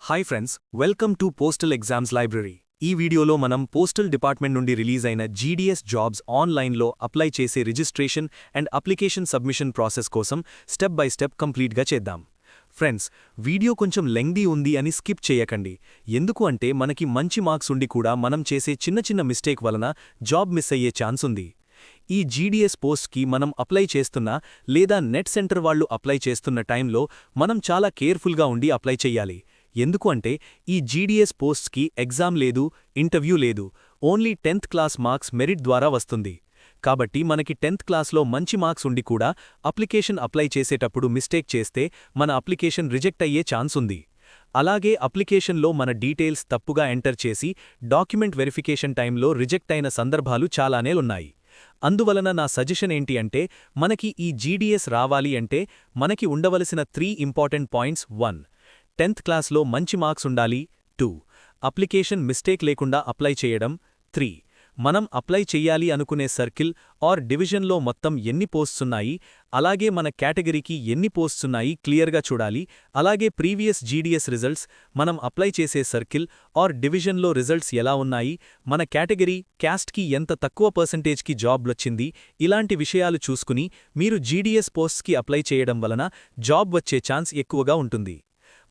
Hi friends, welcome to postal exams library. ఈ వీడియోలో మనం పోస్టల్ డిపార్ట్మెంట్ నుండి రిలీజ్ అయిన జీడీఎస్ జాబ్స్ ఆన్లైన్లో అప్లై చేసే registration and application submission process కోసం స్టెప్ బై స్టెప్ కంప్లీట్గా చేద్దాం. ఫ్రెండ్స్, వీడియో కొంచెం లెంగ్దీ ఉంది అని స్కిప్ చేయకండి. ఎందుకు అంటే మనకి మంచి మార్క్స్ ఉండి కూడా మనం చేసే చిన్న చిన్న మిస్టేక్ వలన జాబ్ మిస్ అయ్యే ఛాన్స్ ఉంది. ఈ జీడీఎస్ పోస్ట్కి మనం అప్లై చేస్తున్నా లేదా నెట్ సెంటర్ వాళ్ళు అప్లై చేస్తున్న టైంలో మనం చాలా కేర్ఫుల్గా ఉండి అప్లై చెయ్యాలి. ఎందుకు అంటే ఈ జీడీఎస్ పోస్ట్స్కి ఎగ్జామ్ లేదు, ఇంటర్వ్యూ లేదు, only 10th class marks merit ద్వారా వస్తుంది. కాబట్టి మనకి 10th క్లాస్లో మంచి మార్క్స్ ఉండి కూడా అప్లికేషన్ అప్లై చేసేటప్పుడు మిస్టేక్ చేస్తే మన అప్లికేషన్ రిజెక్ట్ అయ్యే ఛాన్స్ ఉంది. అలాగే అప్లికేషన్లో మన డీటెయిల్స్ తప్పుగా ఎంటర్ చేసి డాక్యుమెంట్ వెరిఫికేషన్ టైంలో రిజెక్ట్ అయిన సందర్భాలు చాలానే ఉన్నాయి. అందువలన నా సజెషన్ ఏంటి అంటే మనకి ఈ జీడీఎస్ రావాలి అంటే మనకి ఉండవలసిన 3 ఇంపార్టెంట్ పాయింట్స్. 1. 10th క్లాస్లో మంచి మార్క్స్ ఉండాలి. 2. అప్లికేషన్ మిస్టేక్ లేకుండా అప్లై చేయడం. 3. మనం అప్లై చెయ్యాలి అనుకునే సర్కిల్ ఆర్ డివిజన్లో మొత్తం ఎన్ని పోస్ట్స్ ఉన్నాయి, అలాగే మన కేటగిరీకి ఎన్ని పోస్ట్స్ ఉన్నాయి క్లియర్గా చూడాలి. అలాగే ప్రీవియస్ జీడీఎస్ రిజల్ట్స్, మనం అప్లై చేసే సర్కిల్ ఆర్ డివిజన్లో రిజల్ట్స్ ఎలా ఉన్నాయి, మన కేటగిరీ క్యాస్ట్కి ఎంత తక్కువ పర్సెంటేజ్కి జాబ్లొచ్చింది, ఇలాంటి విషయాలు చూసుకుని మీరు జీడీఎస్ పోస్ట్స్కి అప్లై చేయడం వలన జాబ్ వచ్చే ఛాన్స్ ఎక్కువగా ఉంటుంది.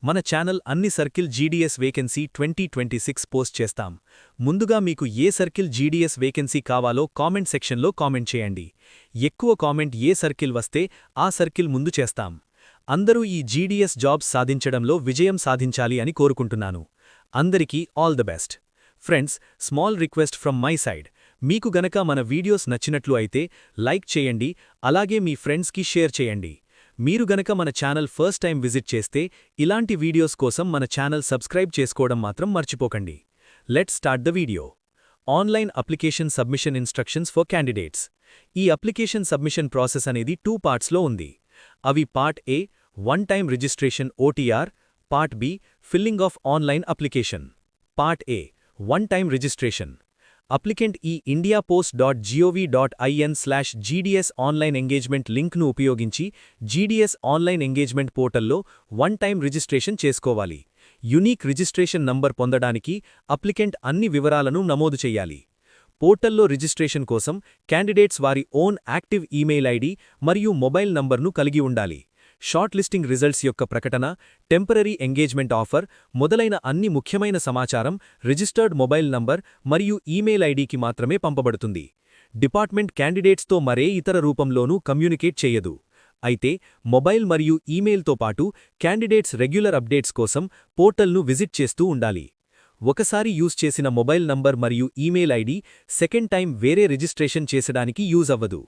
మన ఛానల్ అన్ని సర్కిల్ జీడీఎస్ వేకెన్సీ 2026 పోస్ట్ చేస్తాం. ముందుగా మీకు ఏ సర్కిల్ జీడీఎస్ వేకెన్సీ కావాలో కామెంట్ సెక్షన్లో కామెంట్ చేయండి. ఎక్కువ కామెంట్ ఏ సర్కిల్ వస్తే ఆ సర్కిల్ ముందు చేస్తాం. అందరూ ఈ జీడీఎస్ జాబ్స్ సాధించడంలో విజయం సాధించాలి అని కోరుకుంటున్నాను. అందరికీ all the best. Friends, small request from my side. మీకు గనక మన వీడియోస్ నచ్చినట్లు అయితే లైక్ చేయండి, అలాగే మీ ఫ్రెండ్స్కి షేర్ చేయండి. మీరు గనక మన ఛానల్ ఫస్ట్ టైం విజిట్ చేస్తే ఇలాంటి వీడియోస్ కోసం మన ఛానల్ సబ్స్క్రైబ్ చేసుకోవడం మాత్రం మర్చిపోకండి. Let's start the video. Online application submission instructions for candidates. ఈ అప్లికేషన్ సబ్మిషన్ ప్రాసెస్ అనేది 2 పార్ట్స్లో ఉంది. అవి part A, 1 time registration OTR, part B, filling of online application. Part A, 1 time registration. Applicant ఈ indiapost.gov.in/gds online engagement లింక్ను ఉపయోగించి GDS online engagement పోర్టల్లో 1 time registration చేసుకోవాలి. యునీక్ రిజిస్ట్రేషన్ నంబర్ పొందడానికి అప్లికెంట్ అన్ని వివరాలను నమోదు చెయ్యాలి. పోర్టల్లో రిజిస్ట్రేషన్ కోసం క్యాండిడేట్స్ వారి ఓన్ యాక్టివ్ ఈమెయిల్ ఐడి మరియు మొబైల్ నంబర్ను కలిగి ఉండాలి. షార్ట్ లిస్టింగ్ రిజల్ట్స్ యొక్క ప్రకటన, టెంపరరీ ఎంగేజ్మెంట్ ఆఫర్ మొదలైన అన్ని ముఖ్యమైన సమాచారం రిజిస్టర్డ్ మొబైల్ నంబర్ మరియు ఈమెయిల్ ఐడికి మాత్రమే పంపబడుతుంది. డిపార్ట్మెంట్ క్యాండిడేట్స్తో మరే ఇతర రూపంలోనూ కమ్యూనికేట్ చేయదు. అయితే మొబైల్ మరియు ఈమెయిల్తో పాటు క్యాండిడేట్స్ రెగ్యులర్ అప్డేట్స్ కోసం పోర్టల్ను విజిట్ చేస్తూ ఉండాలి. ఒకసారి యూజ్ చేసిన మొబైల్ నంబర్ మరియు ఈమెయిల్ ఐడి సెకండ్ టైం వేరే రిజిస్ట్రేషన్ చేసడానికి యూజ్ అవ్వదు.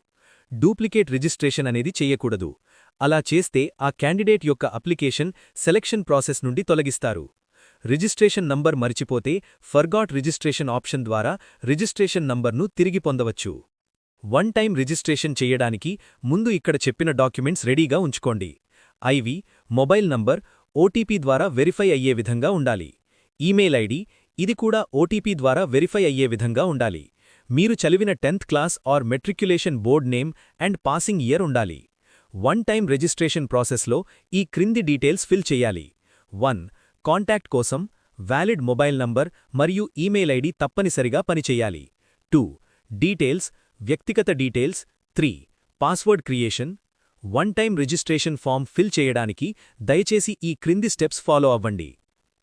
డూప్లికేట్ రిజిస్ట్రేషన్ అనేది చేయకూడదు. అలా చేస్తే ఆ క్యాండిడేట్ యొక్క అప్లికేషన్ సెలెక్షన్ ప్రాసెస్ నుండి తొలగిస్తారు. రిజిస్ట్రేషన్ నంబర్ మరిచిపోతే ఫర్గాట్ రిజిస్ట్రేషన్ ఆప్షన్ ద్వారా రిజిస్ట్రేషన్ నంబర్ను తిరిగి పొందవచ్చు. 1 టైమ్ రిజిస్ట్రేషన్ చేయడానికి ముందు ఇక్కడ చెప్పిన డాక్యుమెంట్స్ రెడీగా ఉంచుకోండి. ఐవి, మొబైల్ నంబర్ ఓటీపీ ద్వారా వెరిఫై అయ్యే విధంగా ఉండాలి. ఈమెయిల్ ఐడి, ఇది కూడా ఓటీపీ ద్వారా వెరిఫై అయ్యే విధంగా ఉండాలి. మీరు చదివిన 10th class or matriculation board name and passing year ఉండాలి. 1 టైమ్ రిజిస్ట్రేషన్ ప్రాసెస్లో ఈ క్రింది డీటెయిల్స్ ఫిల్ చేయాలి. 1. కాంటాక్ట్ కోసం వ్యాలిడ్ మొబైల్ నంబర్ మరియు ఈమెయిల్ ఐడి తప్పనిసరిగా పనిచేయాలి. 2. డీటెయిల్స్, వ్యక్తిగత details. 3. Password creation. 1 time registration form fill చేయడానికి దయచేసి ఈ క్రింది స్టెప్స్ ఫాలో అవ్వండి.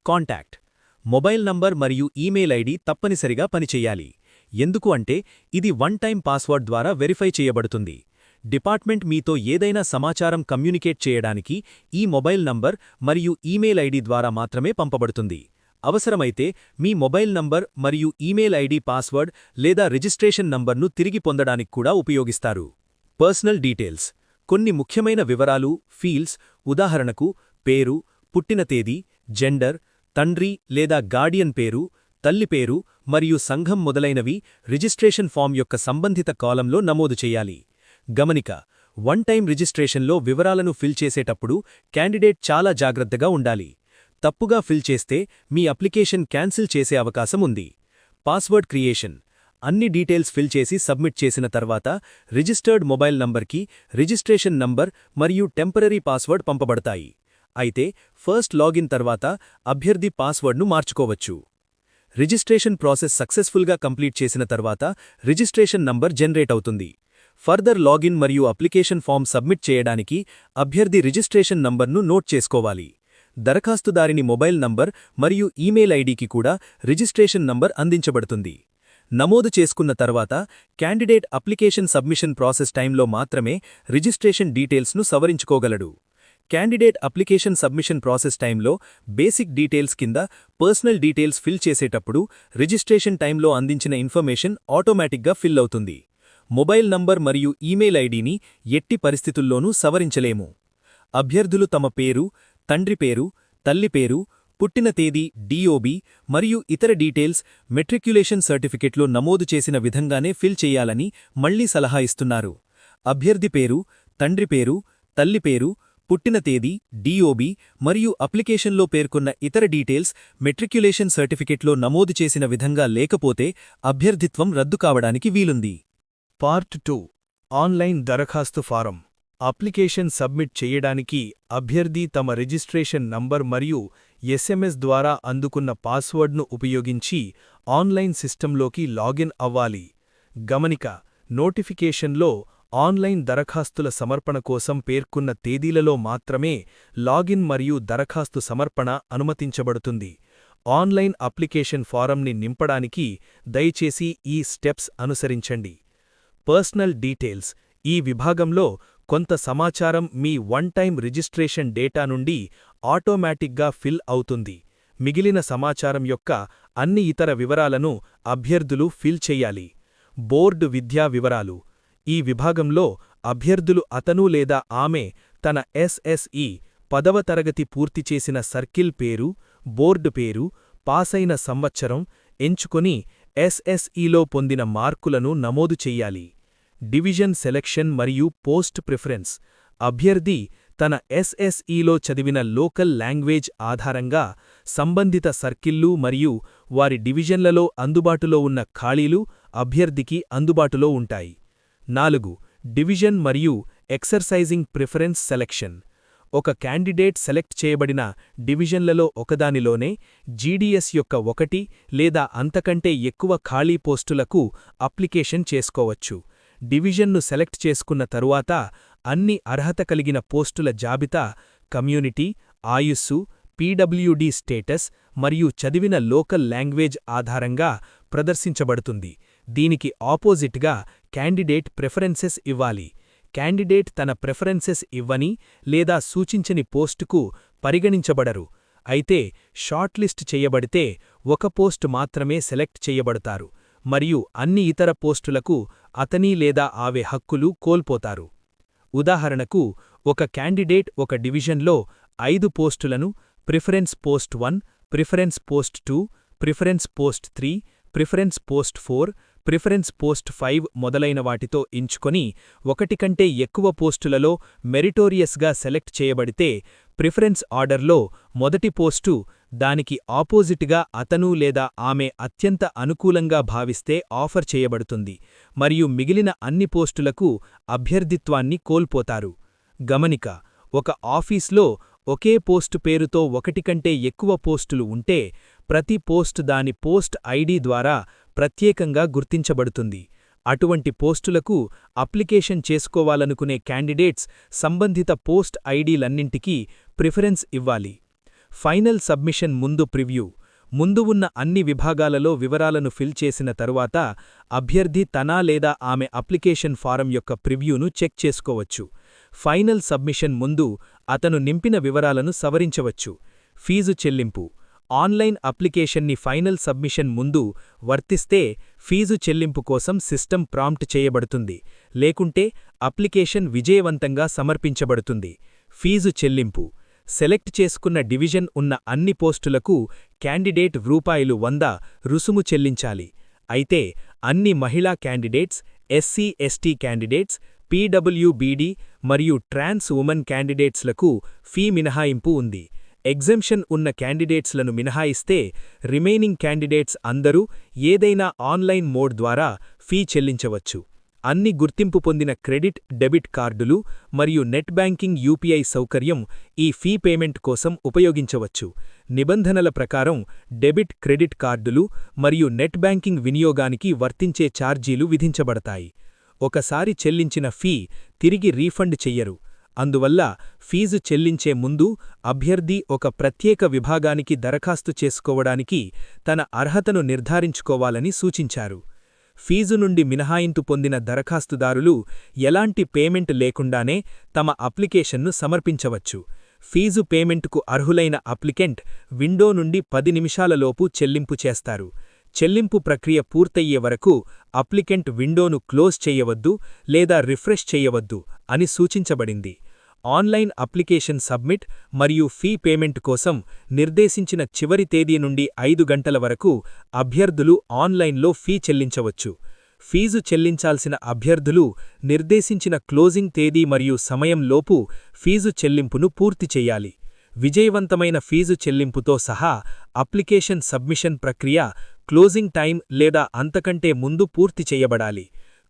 కాంటాక్ట్. మొబైల్ నంబర్ మరియు ఈమెయిల్ ఐడి తప్పనిసరిగా పనిచేయాలి. ఎందుకు అంటే ఇది 1 టైమ్ పాస్వర్డ్ ద్వారా వెరిఫై చేయబడుతుంది. డిపార్ట్మెంట్ మీతో ఏదైనా సమాచారం కమ్యూనికేట్ చేయడానికి ఈ మొబైల్ నంబర్ మరియు ఈమెయిల్ ఐడి ద్వారా మాత్రమే పంపబడుతుంది. అవసరమైతే మీ మొబైల్ నంబర్ మరియు ఈమెయిల్ ఐడి పాస్వర్డ్ లేదా రిజిస్ట్రేషన్ నంబర్ను తిరిగి పొందడానికి కూడా ఉపయోగిస్తారు. Personal details. కొన్ని ముఖ్యమైన వివరాలు, ఫీల్డ్స్, ఉదాహరణకు పేరు, పుట్టిన తేదీ, జెండర్, తండ్రి లేదా గార్డియన్ పేరు, తల్లి పేరు మరియు సంఘం మొదలైనవి రిజిస్ట్రేషన్ ఫామ్ యొక్క సంబంధిత కాలంలో నమోదు చేయాలి. గమనిక: 1 టైమ్ రిజిస్ట్రేషన్లో వివరాలను ఫిల్ చేసేటప్పుడు క్యాండిడేట్ చాలా జాగ్రత్తగా ఉండాలి. తప్పుగా ఫిల్ చేస్తే మీ అప్లికేషన్ క్యాన్సిల్ చేసే అవకాశం ఉంది. Password creation. అన్ని డీటెయిల్స్ ఫిల్ చేసి సబ్మిట్ చేసిన తర్వాత రిజిస్టర్డ్ మొబైల్ నంబర్కి రిజిస్ట్రేషన్ నంబర్ మరియు టెంపరరీ పాస్వర్డ్ పంపబడతాయి. అయితే ఫస్ట్ లాగిన్ తర్వాత అభ్యర్థి పాస్వర్డ్ను మార్చుకోవచ్చు. రిజిస్ట్రేషన్ ప్రాసెస్ సక్సెస్ఫుల్గా కంప్లీట్ చేసిన తర్వాత రిజిస్ట్రేషన్ నంబర్ జనరేట్ అవుతుంది. ఫర్దర్ లాగిన్ మరియు అప్లికేషన్ ఫామ్ సబ్మిట్ చేయడానికి అభ్యర్థి రిజిస్ట్రేషన్ నంబర్ను నోట్ చేసుకోవాలి. దరఖాస్తుదారిని మొబైల్ నంబర్ మరియు ఈమెయిల్ ఐడికి కూడా రిజిస్ట్రేషన్ నంబర్ అందించబడుతుంది. నమోదు చేసుకున్న తర్వాత క్యాండిడేట్ అప్లికేషన్ సబ్మిషన్ ప్రాసెస్ టైంలో మాత్రమే రిజిస్ట్రేషన్ డీటెయిల్స్ను సవరించుకోగలడు. క్యాండిడేట్ అప్లికేషన్ సబ్మిషన్ ప్రాసెస్ టైంలో బేసిక్ డీటెయిల్స్ కింద పర్సనల్ డీటెయిల్స్ ఫిల్ చేసేటప్పుడు రిజిస్ట్రేషన్ టైంలో అందించిన ఇన్ఫర్మేషన్ ఆటోమేటిక్గా ఫిల్ అవుతుంది. మొబైల్ నంబర్ మరియు ఈమెయిల్ ఐడిని ఎట్టి పరిస్థితుల్లోనూ సవరించలేము. అభ్యర్థులు తమ పేరు, తండ్రి పేరు, తల్లి పేరు, పుట్టిన తేదీ, డిఓబి మరియు ఇతర డీటెయిల్స్ మెట్రిక్యులేషన్ సర్టిఫికెట్లో నమోదు చేసిన విధంగానే ఫిల్ చేయాలని మళ్లీ సలహా ఇస్తున్నారు. అభ్యర్థి పేరు, తండ్రి పేరు, తల్లి పేరు, పుట్టిన తేదీ, డిఓబి మరియు అప్లికేషన్లో పేర్కొన్న ఇతర డీటెయిల్స్ మెట్రిక్యులేషన్ సర్టిఫికెట్లో నమోదు చేసిన విధంగా లేకపోతే అభ్యర్థిత్వం రద్దు కావడానికి వీలుంది. పార్ట్ 2 ఆన్లైన్ దరఖాస్తు ఫారం. అప్లికేషన్ సబ్మిట్ చేయడానికి అభ్యర్థి తమ రిజిస్ట్రేషన్ నంబర్ మరియు ఎస్ఎంఎస్ ద్వారా అందుకున్న పాస్వర్డ్ను ఉపయోగించి ఆన్లైన్ సిస్టంలోకి లాగిన్ అవ్వాలి. గమనిక: నోటిఫికేషన్లో ఆన్లైన్ దరఖాస్తుల సమర్పణ కోసం పేర్కొన్న తేదీలలో మాత్రమే లాగిన్ మరియు దరఖాస్తు సమర్పణ అనుమతించబడుతుంది. ఆన్లైన్ అప్లికేషన్ ఫారంని నింపడానికి దయచేసి ఈ స్టెప్స్ అనుసరించండి. Personal details. ఈ విభాగంలో కొంత సమాచారం మీ వన్ టైం రిజిస్ట్రేషన్ డేటా నుండి ఆటోమేటిక్గా ఫిల్ అవుతుంది. మిగిలిన సమాచారం యొక్క అన్ని ఇతర వివరాలను అభ్యర్థులు ఫిల్ చెయ్యాలి. బోర్డు విద్యా వివరాలు. ఈ విభాగంలో అభ్యర్థులు అతను లేదా ఆమె తన ఎస్ఎస్ఈ 10వ తరగతి పూర్తి చేసిన సర్కిల్ పేరు, బోర్డు పేరు, పాసైన సంవత్సరం ఎంచుకొని ఎస్ఎస్ఈలో పొందిన మార్కులను నమోదు చెయ్యాలి. డివిజన్ సెలక్షన్ మరియు పోస్ట్ ప్రిఫరెన్స్. అభ్యర్థి తన ఎస్ఎస్ఈలో చదివిన లోకల్ లాంగ్వేజ్ ఆధారంగా సంబంధిత సర్కిళ్లు మరియు వారి డివిజన్లలో అందుబాటులో ఉన్న ఖాళీలు అభ్యర్థికి అందుబాటులో ఉంటాయి. 4. డివిజన్ మరియు ఎక్సర్సైజింగ్ ప్రిఫరెన్స్ సెలక్షన్. ఒక క్యాండిడేట్ సెలెక్ట్ చేయబడిన డివిజన్లలో ఒకదానిలోనే జీడీఎస్ యొక్క 1 లేదా అంతకంటే ఎక్కువ ఖాళీ పోస్టులకు అప్లికేషన్ చేసుకోవచ్చు. డివిజన్ను సెలెక్ట్ చేసుకున్న తరువాత అన్ని అర్హత కలిగిన పోస్టుల జాబితా కమ్యూనిటీ, ఆయుస్సు, పీడబ్ల్యూడీ స్టేటస్ మరియు చదివిన లోకల్ లాంగ్వేజ్ ఆధారంగా ప్రదర్శించబడుతుంది. దీనికి ఆపోజిట్గా క్యాండిడేట్ ప్రిఫరెన్సెస్ ఇవ్వాలి. క్యాండిడేట్ తన ప్రిఫరెన్సెస్ ఇవ్వని లేదా సూచించని పోస్టుకు పరిగణించబడరు. అయితే షార్ట్లిస్ట్ చేయబడితే ఒక పోస్ట్ మాత్రమే సెలెక్ట్ చేయబడతారు మరియు అన్ని ఇతర పోస్టులకు అతని లేదా ఆమె హక్కులు కోల్పోతారు. ఉదాహరణకు, ఒక క్యాండిడేట్ ఒక డివిజన్లో 5 పోస్టులను preference post 1, preference post 2, preference post 3, preference post 4, preference post 5 మొదలైన వాటితో ఎంచుకొని 1 కంటే ఎక్కువ పోస్టులలో మెరిటోరియస్గా సెలెక్ట్ చేయబడితే ప్రిఫరెన్స్ ఆర్డర్లో మొదటి పోస్టు దానికి ఆపోజిట్గా అతను లేదా ఆమె అత్యంత అనుకూలంగా భావిస్తే ఆఫర్ చేయబడుతుంది మరియు మిగిలిన అన్ని పోస్టులకు అభ్యర్థిత్వాన్ని కోల్పోతారు. గమనిక: ఒక ఆఫీస్లో ఒకే పోస్టు పేరుతో 1 కంటే ఎక్కువ పోస్టులు ఉంటే ప్రతి పోస్ట్ దాని పోస్ట్ ఐడి ద్వారా ప్రత్యేకంగా గుర్తించబడుతుంది. అటువంటి పోస్టులకు అప్లికేషన్ చేసుకోవాలనుకునే క్యాండిడేట్స్ సంబంధిత పోస్ట్ ఐడీలన్నింటికీ ప్రిఫరెన్స్ ఇవ్వాలి. ఫైనల్ సబ్మిషన్ ముందు ప్రివ్యూ. ముందు ఉన్న అన్ని విభాగాలలో వివరాలను ఫిల్ చేసిన తరువాత అభ్యర్థి తన లేదా ఆమె అప్లికేషన్ ఫారం యొక్క ప్రివ్యూను చెక్ చేసుకోవచ్చు. ఫైనల్ సబ్మిషన్ ముందు అతను నింపిన వివరాలను సవరించవచ్చు. ఫీజు చెల్లింపు. ఆన్లైన్ అప్లికేషన్ని ఫైనల్ సబ్మిషన్ ముందు వర్తిస్తే ఫీజు చెల్లింపు కోసం సిస్టమ్ ప్రాంప్ట్ చేయబడుతుంది, లేకుంటే అప్లికేషన్ విజయవంతంగా సమర్పించబడుతుంది. ఫీజు చెల్లింపు. సెలెక్ట్ చేసుకున్న డివిజన్ ఉన్న అన్ని పోస్టులకు క్యాండిడేట్ రూ.100 రుసుము చెల్లించాలి. అయితే అన్ని మహిళా క్యాండిడేట్స్, ఎస్సీ/ఎస్టీ క్యాండిడేట్స్, పీడబ్ల్యూబీడీ మరియు ట్రాన్స్ ఉమెన్ క్యాండిడేట్స్లకు ఫీ మినహాయింపు ఉంది. ఎగ్జెంప్షన్ ఉన్న క్యాండిడేట్స్లను మినహాయిస్తే రిమైనింగ్ క్యాండిడేట్స్ అందరూ ఏదైనా ఆన్లైన్ మోడ్ ద్వారా ఫీ చెల్లించవచ్చు. అన్ని గుర్తింపు పొందిన క్రెడిట్, డెబిట్ కార్డులు మరియు నెట్ బ్యాంకింగ్ యూపీఐ సౌకర్యం ఈ ఫీ పేమెంట్ కోసం ఉపయోగించవచ్చు. నిబంధనల ప్రకారం డెబిట్, క్రెడిట్ కార్డులు మరియు నెట్ బ్యాంకింగ్ వినియోగానికి వర్తించే ఛార్జీలు విధించబడతాయి. ఒకసారి చెల్లించిన ఫీ తిరిగి రీఫండ్ చెయ్యరు. అందువల్ల ఫీజు చెల్లించే ముందు అభ్యర్థి ఒక ప్రత్యేక విభాగానికి దరఖాస్తు చేసుకోవడానికి తన అర్హతను నిర్ధారించుకోవాలని సూచించారు. ఫీజు నుండి మినహాయింపు పొందిన దరఖాస్తుదారులు ఎలాంటి పేమెంట్ లేకుండానే తమ అప్లికేషన్ను సమర్పించవచ్చు. ఫీజు పేమెంట్కు అర్హులైన అప్లికెంట్ విండో నుండి 10 నిమిషాలలోపు చెల్లింపు చేస్తారు. చెల్లింపు ప్రక్రియ పూర్తయ్యే వరకు అప్లికెంట్ విండోను క్లోజ్ చేయవద్దు లేదా రిఫ్రెష్ చేయవద్దు అని సూచించబడింది. ఆన్లైన్ అప్లికేషన్ సబ్మిట్ మరియు ఫీ పేమెంట్ కోసం నిర్దేశించిన చివరి తేదీ నుండి 5 గంటల వరకు అభ్యర్థులు ఆన్లైన్లో ఫీ చెల్లించవచ్చు. ఫీజు చెల్లించాల్సిన అభ్యర్థులు నిర్దేశించిన క్లోజింగ్ తేదీ మరియు సమయంలోపు ఫీజు చెల్లింపును పూర్తి చెయ్యాలి. విజయవంతమైన ఫీజు చెల్లింపుతో సహా అప్లికేషన్ సబ్మిషన్ ప్రక్రియ క్లోజింగ్ టైం లేదా అంతకంటే ముందు పూర్తి చెయ్యబడాలి.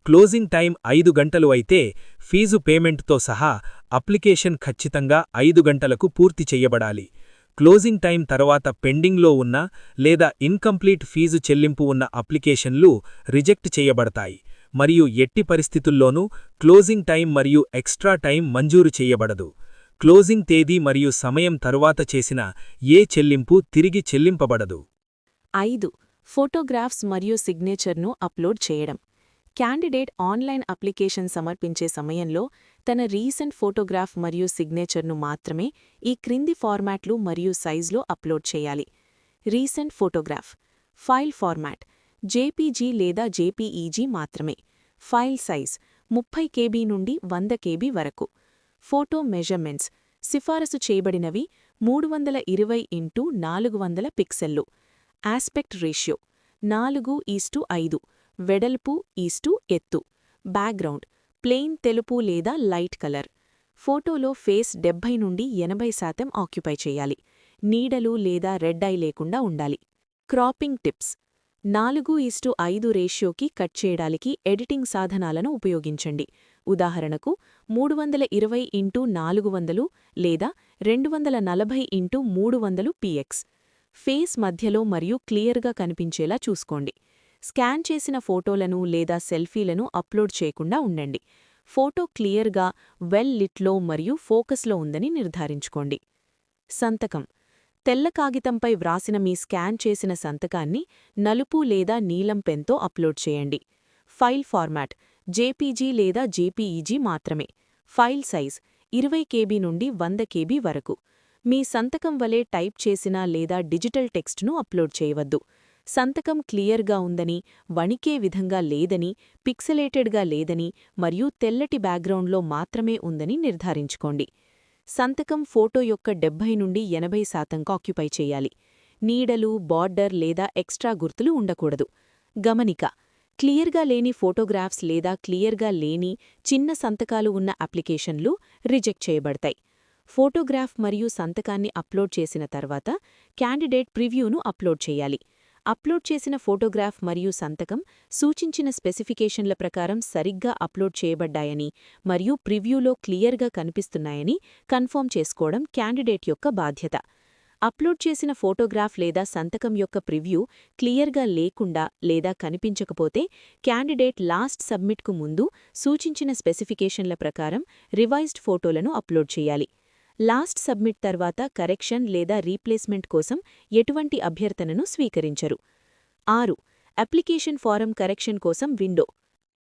క్లోజింగ్ టైం 5 గంటలు అయితే ఫీజు పేమెంట్తో సహా అప్లికేషన్ ఖచ్చితంగా 5 గంటలకు పూర్తి చెయ్యబడాలి. క్లోజింగ్ టైం తర్వాత పెండింగ్లో ఉన్న లేదా ఇన్కంప్లీట్ ఫీజు చెల్లింపు ఉన్న అప్లికేషన్లు రిజెక్ట్ చేయబడతాయి మరియు ఎట్టి పరిస్థితుల్లోనూ క్లోజింగ్ టైం మరియు ఎక్స్ట్రా టైం మంజూరు చేయబడదు. క్లోజింగ్ తేదీ మరియు సమయం తరువాత చేసిన ఏ చెల్లింపు తిరిగి చెల్లింపబడదు. 5. ఫోటోగ్రాఫ్స్ మరియు సిగ్నేచర్ను అప్లోడ్ చేయడం. క్యాండిడేట్ ఆన్లైన్ అప్లికేషన్ సమర్పించే సమయంలో తన రీసెంట్ ఫోటోగ్రాఫ్ మరియు సిగ్నేచర్ను మాత్రమే ఈ క్రింది ఫార్మాట్లు మరియు సైజ్లో అప్లోడ్ చేయాలి. Recent photograph. File format JPG లేదా జేపీఈజీ మాత్రమే. ఫైల్ సైజ్ 30 KB నుండి 100 KB వరకు. ఫోటో మెజర్మెంట్స్ సిఫారసు చేయబడినవి 320x400 పిక్సెల్లు. Aspect ratio 4:5. వెడల్పు ఎత్తు. బ్యాక్గ్రౌండ్ ప్లెయిన్ తెలుపు లేదా లైట్ కలర్. ఫోటోలో ఫేస్ 70 నుండి 80% ఆక్యుపై చేయాలి. నీడలు లేదా రెడ్ ఐ లేకుండా ఉండాలి. క్రాపింగ్ టిప్స్ 4:5 రేషియోకి కట్ చేయడానికి ఎడిటింగ్ సాధనాలను ఉపయోగించండి. ఉదాహరణకు 320x400 లేదా 240x300 px. ఫేస్ మధ్యలో మరియు క్లియర్గా కనిపించేలా చూసుకోండి. స్కాన్ చేసిన ఫోటోలను లేదా సెల్ఫీలను అప్లోడ్ చేయకుండా ఉండండి. ఫోటో క్లియర్గా, వెల్ లిట్లో మరియు ఫోకస్లో ఉందని నిర్ధారించుకోండి. సంతకం తెల్ల కాగితంపై వ్రాసిన మీ స్కాన్ చేసిన సంతకాన్ని నలుపు లేదా నీలం పెన్తో అప్లోడ్ చేయండి. ఫైల్ ఫార్మాట్ జేపీజీ లేదా జేపీఈజీ మాత్రమే. ఫైల్ సైజ్ 20 KB నుండి 100 KB వరకు. మీ సంతకం వలె టైప్ చేసిన లేదా డిజిటల్ టెక్స్ట్ను అప్లోడ్ చేయవద్దు. సంతకం క్లియర్గా ఉందని, వణికే విధంగా లేదని, పిక్సెలేటెడ్గా లేదని మరియు తెల్లటి బ్యాక్గ్రౌండ్లో మాత్రమే ఉందని నిర్ధారించుకోండి. సంతకం ఫోటో యొక్క 70 నుండి 80% ఆక్యుపై చేయాలి. నీడలు, బార్డర్ లేదా ఎక్స్ట్రా గుర్తులు ఉండకూడదు. గమనిక క్లియర్గా లేని ఫోటోగ్రాఫ్స్ లేదా క్లియర్గా లేని చిన్న సంతకాలు ఉన్న అప్లికేషన్లు రిజెక్ట్ చేయబడతాయి. ఫోటోగ్రాఫ్ మరియు సంతకాన్ని అప్లోడ్ చేసిన తర్వాత క్యాండిడేట్ ప్రివ్యూను అప్లోడ్ చేయాలి. అప్లోడ్ చేసిన ఫోటోగ్రాఫ్ మరియు సంతకం సూచించిన స్పెసిఫికేషన్ల ప్రకారం సరిగ్గా అప్లోడ్ చేయబడ్డాయని మరియు ప్రివ్యూలో క్లియర్గా కనిపిస్తున్నాయని కన్ఫర్మ్ చేసుకోవడం క్యాండిడేట్ యొక్క బాధ్యత. అప్లోడ్ చేసిన ఫోటోగ్రాఫ్ లేదా సంతకం యొక్క ప్రివ్యూ క్లియర్గా లేకుండా లేదా కనిపించకపోతే క్యాండిడేట్ లాస్ట్ సబ్మిట్కు ముందు సూచించిన స్పెసిఫికేషన్ల ప్రకారం రివైజ్డ్ ఫోటోలను అప్లోడ్ చేయాలి. లాస్ట్ సబ్మిట్ తర్వాత కరెక్షన్ లేదా రీప్లేస్మెంట్ కోసం ఎటువంటి అభ్యర్థనను స్వీకరించరు. 6. అప్లికేషన్ ఫారం కరెక్షన్ కోసం విండో.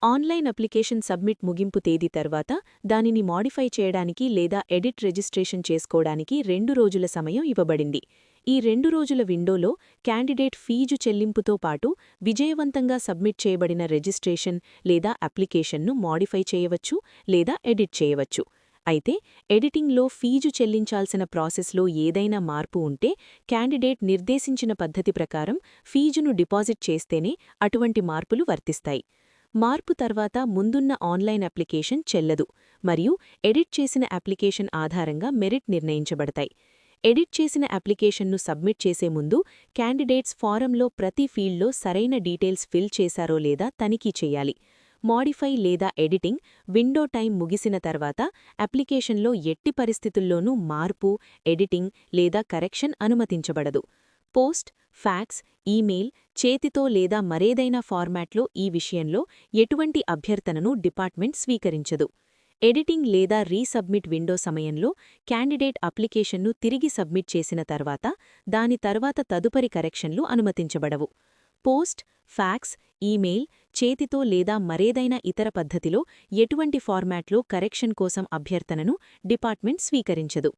ఆన్లైన్ అప్లికేషన్ సబ్మిట్ ముగింపు తేదీ తర్వాత దానిని మాడిఫై చేయడానికి లేదా ఎడిట్ రిజిస్ట్రేషన్ చేసుకోవడానికి 2 రోజుల సమయం ఇవ్వబడింది. ఈ 2 రోజుల విండోలో క్యాండిడేట్ ఫీజు చెల్లింపుతో పాటు విజయవంతంగా సబ్మిట్ చేయబడిన రిజిస్ట్రేషన్ లేదా అప్లికేషన్ను మాడిఫై చేయవచ్చు లేదా ఎడిట్ చేయవచ్చు. అయితే ఎడిటింగ్లో ఫీజు చెల్లించాల్సిన ప్రాసెస్లో ఏదైనా మార్పు ఉంటే క్యాండిడేట్ నిర్దేశించిన పద్ధతి ప్రకారం ఫీజును డిపాజిట్ చేస్తేనే అటువంటి మార్పులు వర్తిస్తాయి. మార్పు తర్వాత ముందున్న ఆన్లైన్ అప్లికేషన్ చెల్లదు మరియు ఎడిట్ చేసిన అప్లికేషన్ ఆధారంగా మెరిట్ నిర్ణయించబడతాయి. ఎడిట్ చేసిన అప్లికేషన్ను సబ్మిట్ చేసే ముందు క్యాండిడేట్స్ ఫారంలో ప్రతి ఫీల్డ్లో సరైన డీటెయిల్స్ ఫిల్ చేశారో లేదా తనిఖీ చేయాలి. మోడిఫై లేదా ఎడిటింగ్ విండో టైం ముగిసిన తర్వాత అప్లికేషన్లో ఎట్టి పరిస్థితుల్లోనూ మార్పు, ఎడిటింగ్ లేదా కరెక్షన్ అనుమతించబడదు. పోస్ట్, ఫ్యాక్స్, ఈమెయిల్, చేతితో లేదా మరేదైనా ఫార్మాట్లో ఈ విషయంలో ఎటువంటి అభ్యర్థనను డిపార్ట్మెంట్ స్వీకరించదు. ఎడిటింగ్ లేదా రీసబ్మిట్ విండో సమయంలో క్యాండిడేట్ అప్లికేషన్ను తిరిగి సబ్మిట్ చేసిన తర్వాత దాని తర్వాత తదుపరి కరెక్షన్లు అనుమతించబడవు. పోస్ట్, ఫ్యాక్స్, ఈమెయిల్, చేతితో లేదా మరేదైనా ఇతర పద్ధతిలో ఎటువంటి ఫార్మాట్లో కరెక్షన్ కోసం అభ్యర్థనను డిపార్ట్మెంట్ స్వీకరించదు.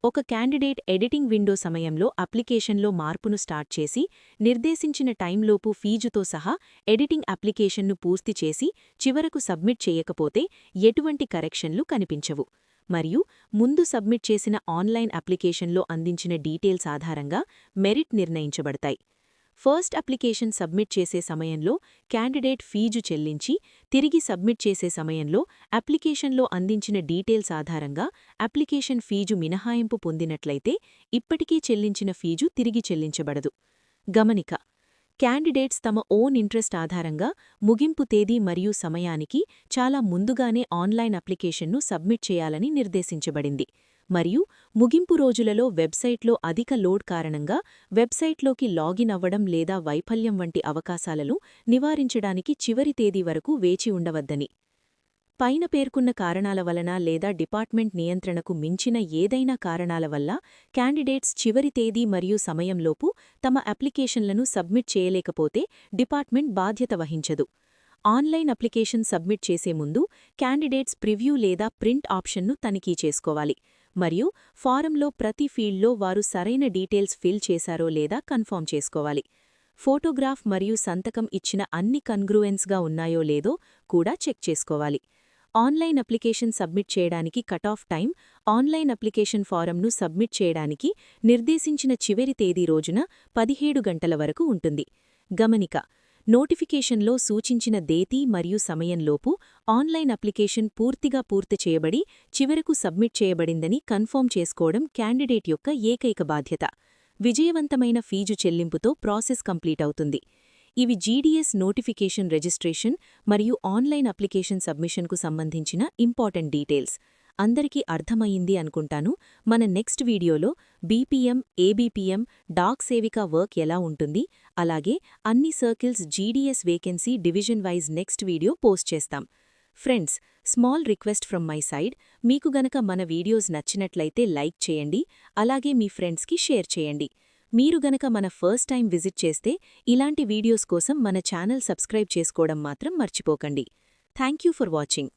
ఒక క్యాండిడేట్ ఎడిటింగ్ విండో సమయంలో అప్లికేషన్లో మార్పును స్టార్ట్ చేసి నిర్దేశించిన టైంలోపు ఫీజుతో సహా ఎడిటింగ్ అప్లికేషన్ను పూర్తి చేసి చివరకు సబ్మిట్ చేయకపోతే ఎటువంటి కరెక్షన్లు కనిపించవు మరియు ముందు సబ్మిట్ చేసిన ఆన్లైన్ అప్లికేషన్లో అందించిన డీటెయిల్స్ ఆధారంగా మెరిట్ నిర్ణయించబడతాయి. ఫస్ట్ అప్లికేషన్ సబ్మిట్ చేసే సమయంలో క్యాండిడేట్ ఫీజు చెల్లించి తిరిగి సబ్మిట్ చేసే సమయంలో అప్లికేషన్లో అందించిన డీటెయిల్స్ ఆధారంగా అప్లికేషన్ ఫీజు మినహాయింపు పొందినట్లయితే ఇప్పటికీ చెల్లించిన ఫీజు తిరిగి చెల్లించబడదు. గమనిక: క్యాండిడేట్స్ తమ ఓన్ ఇంట్రెస్ట్ ఆధారంగా ముగింపు తేదీ మరియు సమయానికి చాలా ముందుగానే ఆన్లైన్ అప్లికేషన్ను సబ్మిట్ చేయాలని నిర్దేశించబడింది మరియు ముగింపు రోజులలో వెబ్సైట్లో అధిక లోడ్ కారణంగా వెబ్సైట్లోకి లాగిన్ అవ్వడం లేదా వైఫల్యం వంటి అవకాశాలను నివారించడానికి చివరి తేదీ వరకు వేచి ఉండవద్దని. పైన పేర్కొన్న కారణాల వలన లేదా డిపార్ట్మెంట్ నియంత్రణకు మించిన ఏదైనా కారణాల వల్ల క్యాండిడేట్స్ చివరి తేదీ మరియు సమయంలోపు తమ అప్లికేషన్లను సబ్మిట్ చేయలేకపోతే డిపార్ట్మెంట్ బాధ్యత వహించదు. ఆన్లైన్ అప్లికేషన్ సబ్మిట్ చేసే ముందు క్యాండిడేట్స్ ప్రివ్యూ లేదా ప్రింట్ ఆప్షన్ను తనిఖీ చేసుకోవాలి మరియు ఫారంలో ప్రతి ఫీల్డ్లో వారు సరైన డీటెయిల్స్ ఫిల్ చేశారో లేదా కన్ఫర్మ్ చేసుకోవాలి. ఫోటోగ్రాఫ్ మరియు సంతకం ఇచ్చిన అన్ని కన్గ్రూయెన్స్గా ఉన్నాయో లేదో కూడా చెక్ చేసుకోవాలి. ఆన్లైన్ అప్లికేషన్ సబ్మిట్ చేయడానికి కట్-ఆఫ్ టైం ఆన్లైన్ అప్లికేషన్ ఫారంను సబ్మిట్ చేయడానికి నిర్దేశించిన చివరి తేదీ రోజున 17 గంటల వరకు ఉంటుంది. గమనిక: నోటిఫికేషన్లో సూచించిన తేదీ మరియు సమయంలోపు ఆన్లైన్ అప్లికేషన్ పూర్తిగా పూర్తి చేయబడి చివరకు సబ్మిట్ చేయబడిందని కన్ఫర్మ్ చేసుకోవడం క్యాండిడేట్ యొక్క ఏకైక బాధ్యత. విజయవంతమైన ఫీజు చెల్లింపుతో ప్రాసెస్ కంప్లీట్ అవుతుంది. ఇవి జీడీఎస్ నోటిఫికేషన్ రిజిస్ట్రేషన్ మరియు ఆన్లైన్ అప్లికేషన్ సబ్మిషన్కు సంబంధించిన ఇంపార్టెంట్ డీటెయిల్స్. అందరికీ అర్థమయ్యింది అనుకుంటాను. మన నెక్స్ట్ వీడియోలో BPM, ABPM, Dak Sevika work ఎలా ఉంటుంది, అలాగే అన్ని circles GDS vacancy division wise next video post చేస్తాం. Friends, small request from my side, మీకు గనక మన వీడియోస్ నచ్చినట్లయితే లైక్ చేయండి, అలాగే మీ ఫ్రెండ్స్కి షేర్ చేయండి. మీరు గనక మన ఫస్ట్ టైం విజిట్ చేస్తే ఇలాంటి వీడియోస్ కోసం మన ఛానల్ సబ్స్క్రైబ్ చేసుకోవడం మాత్రం మర్చిపోకండి. Thank you for watching.